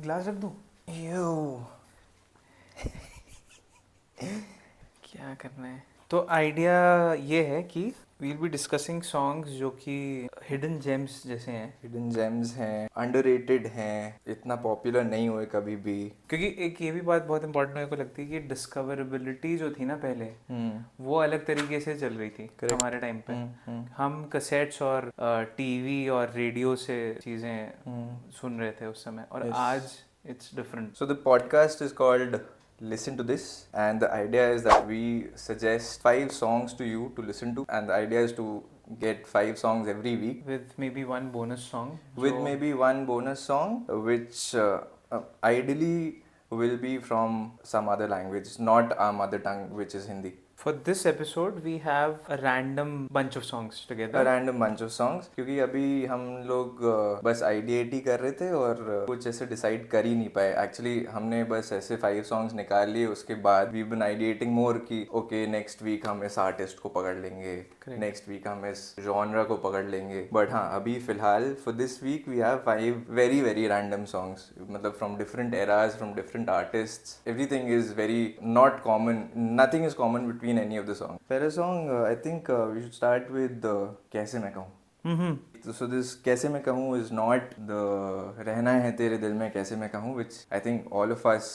Glass रख दूं? यो क्या करना है? तो आइडिया ये है कि वील बी डिस्कसिंग सॉन्ग्स जो कि हिडन जेम्स जैसे हैं, हिडन जेम्स हैं, अंडररेटेड हैं, इतना पॉपुलर नहीं हुए कभी भी। क्योंकि एक ये भी बात बहुत इंपॉर्टेंट मेरे को लगती है कि डिस्कवरेबिलिटी जो थी ना पहले, वो अलग तरीके से चल रही थी Correct. हमारे टाइम पे। हम कैसेट्स और टीवी और रेडियो से चीज़ें सुन रहे थे उस समय, और Yes. आज it's different. So the podcast is called Listen to This, and the idea is that we suggest 5 songs to you to listen to, and the idea is to get 5 songs every week with may be one bonus song with maybe one bonus song, which ideally will be from some other language, not our mother tongue, which is Hindi. For this episode, we have a random bunch of songs A together. random bunch of songs, क्योंकि अभी हम लोग बस ideate ही कर रहे थे और कुछ ऐसे डिसाइड कर ही नहीं पाए। एक्चुअली हमने बस ऐसे 5 songs निकाल लिए, उसके बाद वी बिन आइडिएटिंग मोर कि ओके नेक्स्ट वीक हम इस आर्टिस्ट को पकड़ लेंगे, नेक्स्ट वीक हम इस जॉनरा को पकड़ लेंगे। बट हाँ, अभी फिलहाल for this week we have 5 very very random songs, मतलब from different eras, from different artists. Everything is very not common, nothing is common between any of the songs. पहला song I think we should start with कैसे मैं कहूँ। So this कैसे मैं कहूँ is not the रहना है तेरे दिल में कैसे मैं कहूँ, which I think all of us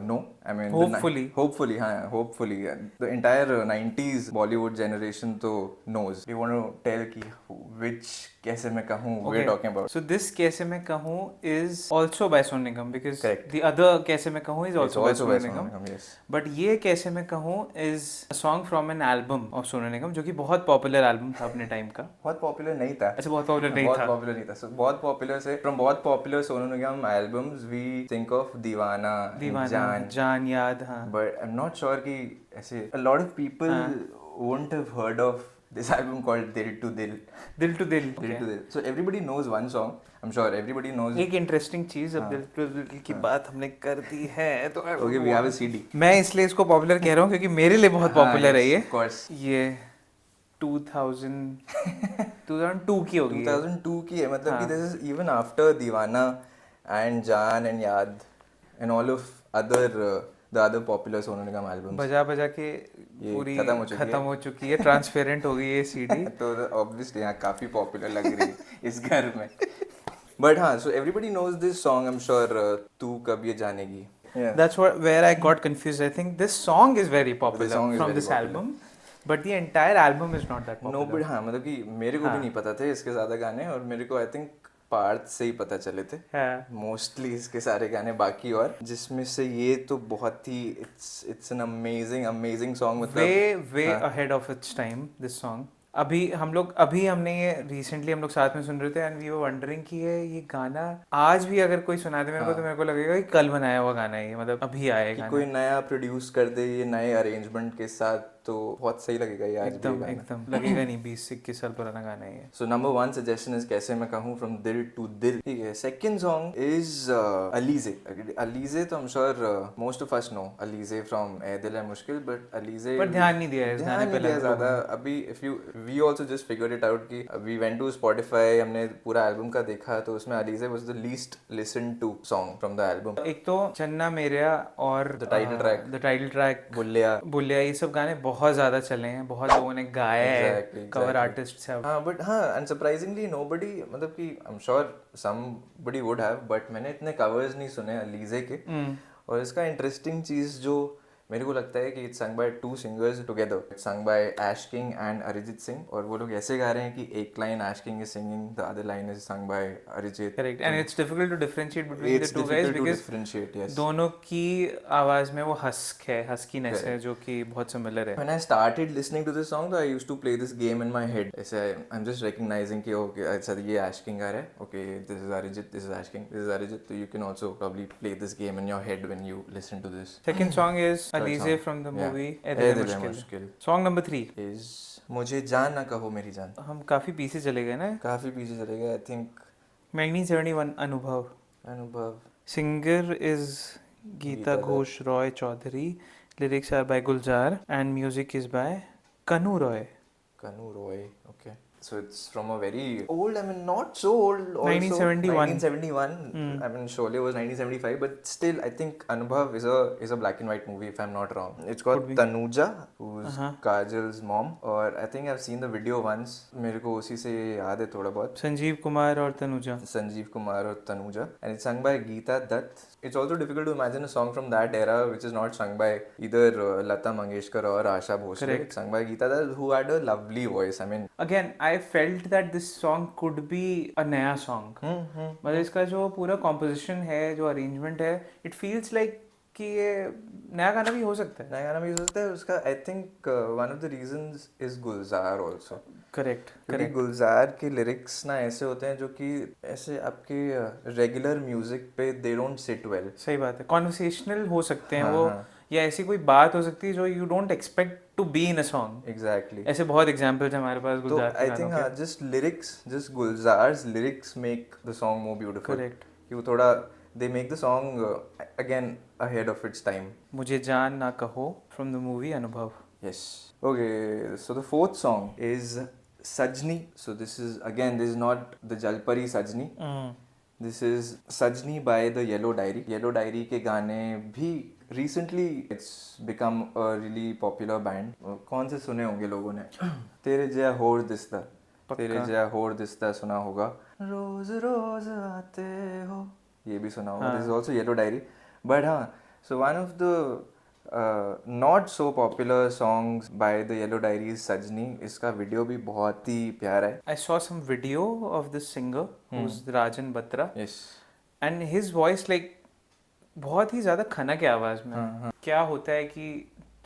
know. I mean hopefully हाँ, hopefully the entire 90s Bollywood generation तो knows. We want to tell कि which कैसे मैं कहूँ we're talking about. So this कैसे मैं कहूँ is also by Sonu Nigam, because Correct. the other कैसे मैं कहूँ is also by Sonu Nigam. Yes. But ये कैसे मैं कहूँ is a song from an album of Sonu Nigam, जो कि बहुत popular album था अपने टाइम का। बहुत पॉपुलर नहीं था। अच्छा, बहुत पॉपुलर नहीं था। बहुत पॉपुलर नहीं था। So, बहुत पॉपुलर से फ्रॉम बहुत popular Sonu Nigam albums we think of Deewana, Jaan Yaad, हाँ। But I am not sure कि ऐसे a lot of people won't have heard of this album called Dil to Dil. दिल टू दिल। So everybody knows one song. I'm sure everybody knows. एक interesting चीज, अब दिल to दिल की बात हमने कर दी है तो Okay, we have a CD. मैं इसलिए इसको पॉपुलर कह रहा हूँ क्योंकि मेरे लिए बहुत पॉपुलर है ये। Of course. ये 2002 की होगी। 2002 की है, मतलब कि this is even after दीवाना and जान and याद and all of other the other popular Sonu Nigam albums. बजा बजा के पूरी खत्म हो चुकी है, ट्रांसपेरेंट हो गई है सीडी। तो ऑब्वियसली यहाँ काफी पॉपुलर लग रही है इस घर में। बट हाँ, so everybody knows this song, I'm sure तू कब ये जानेगी. That's where I got confused. I think this song is very popular from this album, but the entire album is not that popular. No, but हाँ, मतलब कि मेरे को भी नहीं पता थे इसके ज़्यादा गाने, और मेरे को आई थिंक पार्ट से ही पता चले थे मोस्टली इसके सारे गाने, बाकी और जिसमें से ये तो बहुत ही इट्स एन अमेजिंग सॉन्ग, मतलब way ahead of its time this song. अभी हमने ये रिसेंटली हम लोग साथ में सुन रहे थे एंड वी वर वंडरिंग कि ये गाना आज भी अगर कोई सुना दे मेरे को तो मेरे को लगेगा कि कल बनाया हुआ गाना है ये, मतलब अभी आएगा। कोई नया प्रोड्यूस कर दे ये नए अरेंजमेंट के साथ तो बहुत सही लगेगा ये आज भी गाना। एकदम लगेगा नहीं, 20-21 साल पुराना गाना है ये। सो नंबर 1 सजेशन इज कैसे मैं कहूँ फ्रॉम दिल टू दिल। ठीक है, second song is Alizeh. Alizeh तो I am sure most of us know Alizeh from Ae Dil Hai मुश्किल, बट अलीजे पर ध्यान नहीं दिया इस गाने पे ज्यादा। अभी if you we also just figured it out कि वी वेंट टू स्पॉटिफाई, हमने पूरा एल्बम का देखा तो उसमें Alizeh was the least listen to song from the album. एक तो चन्ना मेरेया और द टाइटल ट्रैक बुल्लिया ये सब गाने बहुत ज्यादा चले हैं, बहुत लोगों ने गाया है, कवर आर्टिस्ट है। हाँ, बट हाँ, अनसरप्राइजिंगली नोबडी, मतलब कि आई am sure somebody would have, but मैंने इतने कवर्स नहीं सुने अलीजे के। और इसका इंटरेस्टिंग चीज जो मेरे को लगता है कि it's sung by 2 singers together, it's sung by Ash King and Arijit Singh, और वो लोग ऐसे गा रहे हैं कि एक line Ash King is singing, the other line is sung by Arijit. Correct, and it's difficult to differentiate between the two guys because दोनों की आवाज में वो हस्कीनेस है जो कि बहुत सिमिलर है। When I started listening to this song, I used to play this game in my head. ऐसे I'm just recognizing कि okay, अच्छा ये एश किंग गा रहा है, okay this is Arijit, this is Ash King, this is Arijit, so you can also probably play this game in your head when you listen to this. Second song is Alize from the movie ए दिल है मुश्किल। Song number 3 is मुझे जान ना कहो मेरी जान। हम काफी पीछे चले गए ना, काफी पीछे चले गए। I think 1971 अनुभव। Singer is Geeta Ghosh Roy Chaudhary, lyrics are by Gulzar and music is by Kanu Roy, okay. So it's from a very old, I mean, not so old also. 1971. 1971. I mean, Sholay was 1975, but still, I think Anubhav is a black and white movie, if I'm not wrong. It's got Could be. Tanuja, who's Kajal's mom, or I think I've seen the video once. मेरे को उसी से याद है थोड़ा बहुत. संजीव कुमार और Tanuja. Sanjeev Kumar or Tanuja, and it's sung by Geeta Dutt. It's also difficult to imagine a song from that era which is not sung by either Lata Mangeshkar or Asha Bhosle. Correct. It's sung by Geeta Dutt, who had a lovely voice. I mean, Again, I felt that this song could be a नया song. मतलब इसका जो पूरा composition है, जो arrangement है, it feels like कि ये नया गाना भी हो सकता है. नया गाना भी हो सकता है उसका. I think one of the reasons is Gulzar also. Correct. क्योंकि गुलजार के लिरिक्स ना ऐसे होते हैं जो कि ऐसे आपके रेगुलर म्यूजिक पे दे डोंट सिट वेल. सही बात है. कॉन्वर्सेशनल हो सकते हैं वो, या ऐसी कोई बात हो सकती है जो you don't expect to be in a song. Exactly. ऐसे बहुत एग्जांपल्स हैं हमारे पास तो गुलजार के आई गानों थिंक के. Just lyrics, just Gulzar's lyrics make the song more beautiful. Correct. कि वो थोड़ा they make the song again ahead of its time. मुझे जान ना कहो फ्रॉम द मूवी अनुभव. Yes. Okay, so the fourth song is Sajni. So this is not the Jalpari Sajni. This is Sajni by the Yellow Diary. Yellow Diary के गाने भी recently it's become a really popular band. कौन से सुने होंगे लोगों ने? तेरे जया होर दिसता. तेरे जया होर दिसता सुना होगा. रोज रोज आते हो. ये भी सुना होगा. This is also Yellow Diary. But हाँ, so one of the not so popular songs by the Yellow Diary is Sajni. इसका वीडियो भी बहुत ही प्यारा है. I saw some video of this singer who's Rajan Batra. Yes. And his voice like बहुत ही ज़्यादा खनक है आवाज़ में. क्या होता है कि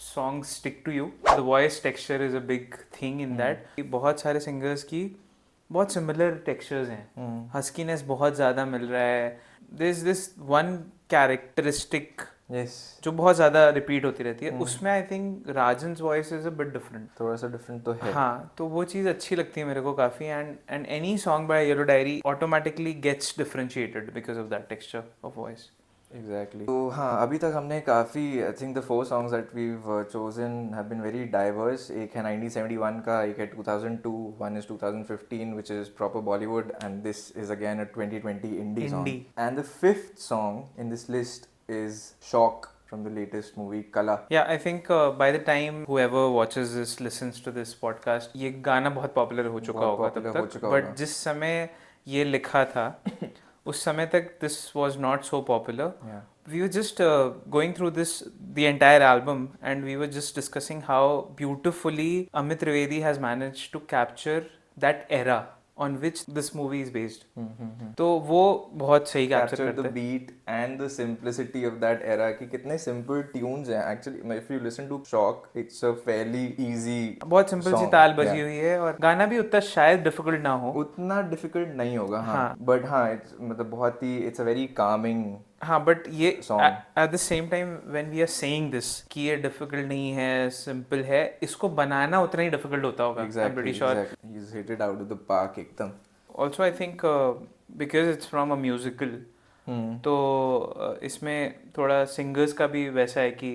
songs stick to you. The voice texture is a big thing in that. बहुत सारे singers की बहुत similar textures हैं. Huskiness बहुत ज़्यादा मिल रहा है. There's this one characteristic Yes. जो बहुत ज़्यादा रिपीट होती रहती है. उसमें I think Rajan's voice is a bit different. थोड़ा सा डिफरेंट तो है. हाँ, तो वो चीज़ अच्छी लगती है मेरे को काफ़ी. And any song by Yellow Diary automatically gets differentiated because of that texture of voice. Exactly. तो हाँ, अभी तक हमने काफ़ी, I think the 4 songs that we've chosen have been very diverse. एक है 1971 का, एक है 2002, one is 2015 which is proper Bollywood, and this is again a 2020 indie song. And the 5th song in this list is Shock from the latest movie Kala. Yeah, I think by the time whoever watches this listens to this podcast, ये गाना बहुत popular हो चुका होगा तब तक. But जिस समय ये लिखा था उस समय तक this was not so popular. Yeah. We were just going through the entire album, and we were just discussing how beautifully Amit Trivedi has managed to capture that era on which this movie is based. तो वो बहुत सही capture करता है. The beat and the simplicity of that era कि कितने simple tunes हैं. Actually, if you listen to Shock, it's a fairly easy. बहुत सिंपल सी ताल बजी हुई है और गाना भी उतना शायद डिफिकल्ट ना हो. उतना डिफिकल्ट नहीं होगा. हाँ. But हाँ, मतलब बहुत ही it's a very calming. हाँ, बट ये at the same time when we are saying this कि ये डिफिकल्ट नहीं है, सिंपल है, इसको बनाना उतना ही डिफिकल्ट होता होगा. I'm pretty sure. Exactly. He's hit it out of the park एकदम. Also I think because it's from a musical, तो इसमें थोड़ा सिंगर्स का भी वैसा है कि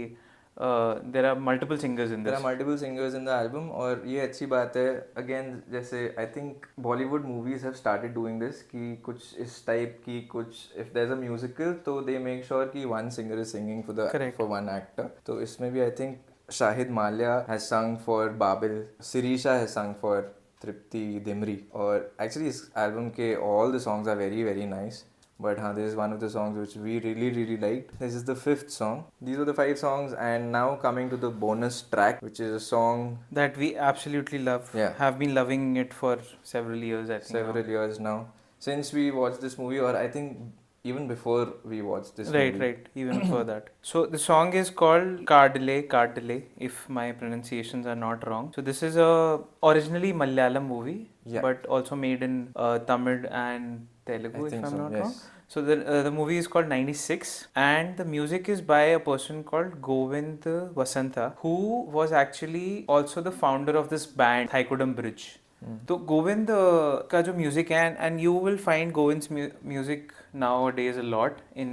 there are multiple singers in this. There are multiple singers in the album, और ये अच्छी बात है. Again, जैसे I think Bollywood movies have started doing this कि कुछ इस टाइप की कुछ, if there's a musical तो they make sure कि one singer is singing for one actor. तो इसमें भी I think Shahid Mallya has sung for Babil, Sirisha has sung for Tripti Dimri, और actually इस album के all the songs are very very nice. But this is one of the songs which we really really liked. This is the 5th song. These were the 5 songs, and now coming to the bonus track, which is a song that we absolutely love. Yeah. Have been loving it for several years, I think. Several years now. Since we watched this movie, or I think even before we watched this movie. Right, even before that. So the song is called Kaadale, if my pronunciations are not wrong. So this is a originally Malayalam movie, but also made in Tamil and Telugu, if I'm not wrong. So the movie is called 96, and the music is by a person called Govind Vasantha, who was actually also the founder of this band Thaikudam Bridge. तो गोविंद का जो music है, and you will find Govind's music nowadays a lot in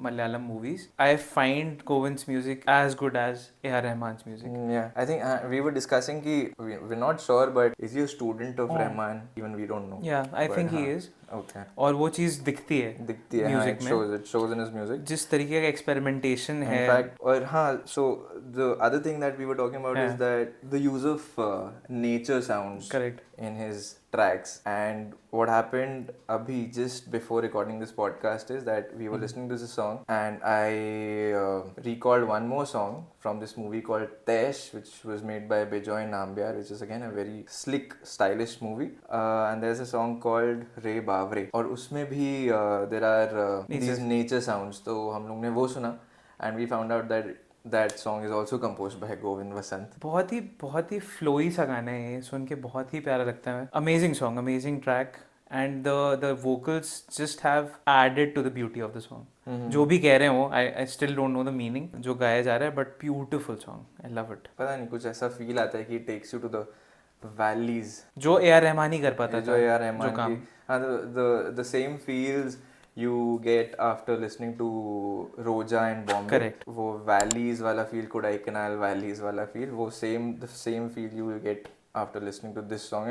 Malayalam movies. I find Govind's music as good as A.R. Rahman's music. Yeah, I think we were discussing कि we're not sure, but is he a student of Rahman? Even we don't know. Yeah, I But think he हाँ, is. Okay. और वो चीज़ दिखती है दिखती है हाँ, music में, it shows in his music. जिस तरीके का एक्सपेरिमेंटेशन है. In fact, और हाँ, so the other thing that we were talking about is that the use of nature sounds Correct. in his tracks. And what happened abhi just before recording this podcast is that we were listening to this song, and I recalled one more song from this movie called Tesh, which was made by Bijoy Nambiar, which is again a very slick, stylish movie. And there's a song called Re Bavre, और उसमें भी there are these nature sounds. तो हम लोग ने वो सुना, and we found out that that song is also composed by Govind Vasant. बहुत ही फ्लोई सा गाना है ये, सुन के बहुत ही प्यारा लगता है. Amazing song, amazing track, and the vocals just have added to the beauty of the song. जो भी कह रहे हो, I still don't know the meaning जो गाया जा रहा है, but beautiful song, I love it. पता नहीं, कुछ ऐसा फील आता है कि takes you to the valleys, जो ए आर रहमान ही कर पाता जो था, ए आर रहमान जो काम. की, हाँ, the same feels you get after listening to Roja and Bombay. Correct. वो valleys वाला feel, Kodaikanal valleys वाला feel, वो the same feel you will get after listening to this song.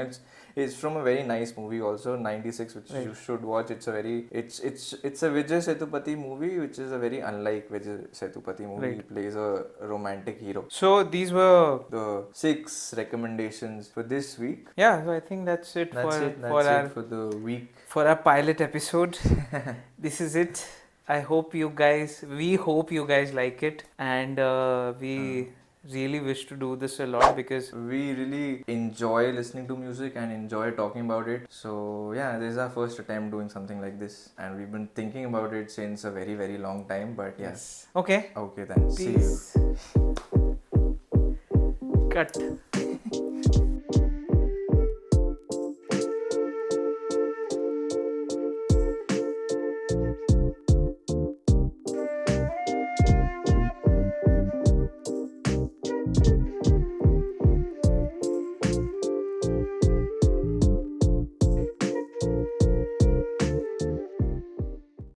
It's from a very nice movie also, 96, which you should watch. It's a very it's a Vijay Sethupathi movie, which is a very unlike Vijay Sethupathi movie. He plays a romantic hero. So these were the 6 recommendations for this week. Yeah, so I think that's it for the week. For our pilot episode. This is it. We hope you guys like it, and we really wish to do this a lot because we really enjoy listening to music and enjoy talking about it. So yeah, this is our first attempt doing something like this, and we've been thinking about it since a very, very long time. But yes. Okay then. Peace. See you. Cut.